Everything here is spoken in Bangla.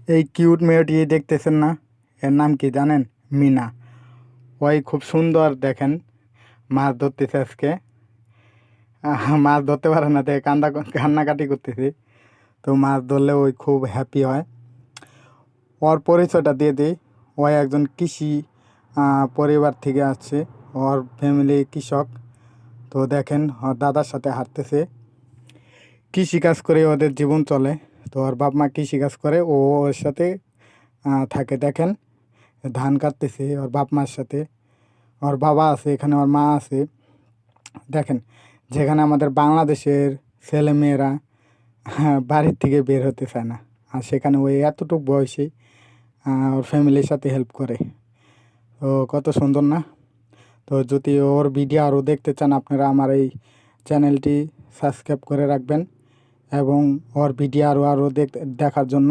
এই কিউট মেয়েটি দেখতেছেন না, এর নাম কি জানেন? মিনা। ওই খুব সুন্দর দেখেন, মাছ ধরতেছে আজকে। মাছ ধরতে পারে না, দেখে কান্নাকাটি করতেছে। তো মাছ ধরলে ওই খুব হ্যাপি হয়। ওর পরিচয়টা দিয়ে দিই। ও একজন কৃষি পরিবার থেকে আসছে। ওর ফ্যামিলি কৃষক। তো দেখেন ওর দাদার সাথে হাঁটতেছে। কৃষিকাজ করে ওদের জীবন চলে। তো ওর বাপ মা কৃষিকাজ করে, ও ওর সাথে থাকে। দেখেন ধান কাটতেছে ওর বাপ মার সাথে। ওর বাবা আছে এখানে, ওর মা আছে। দেখেন, যেখানে আমাদের বাংলাদেশের ছেলে মেয়েরা বাড়ির থেকে বের হতে চায় না, আর সেখানে ওই এতটুকু বয়সে ওর ফ্যামিলির সাথে হেল্প করে। তো কত সুন্দর না? তো যদি ওর ভিডিও আরও দেখতে চান, আপনারা আমার এই চ্যানেলটি সাবস্ক্রাইব করে রাখবেন এবং ওর ভিডিও আরও দেখার জন্য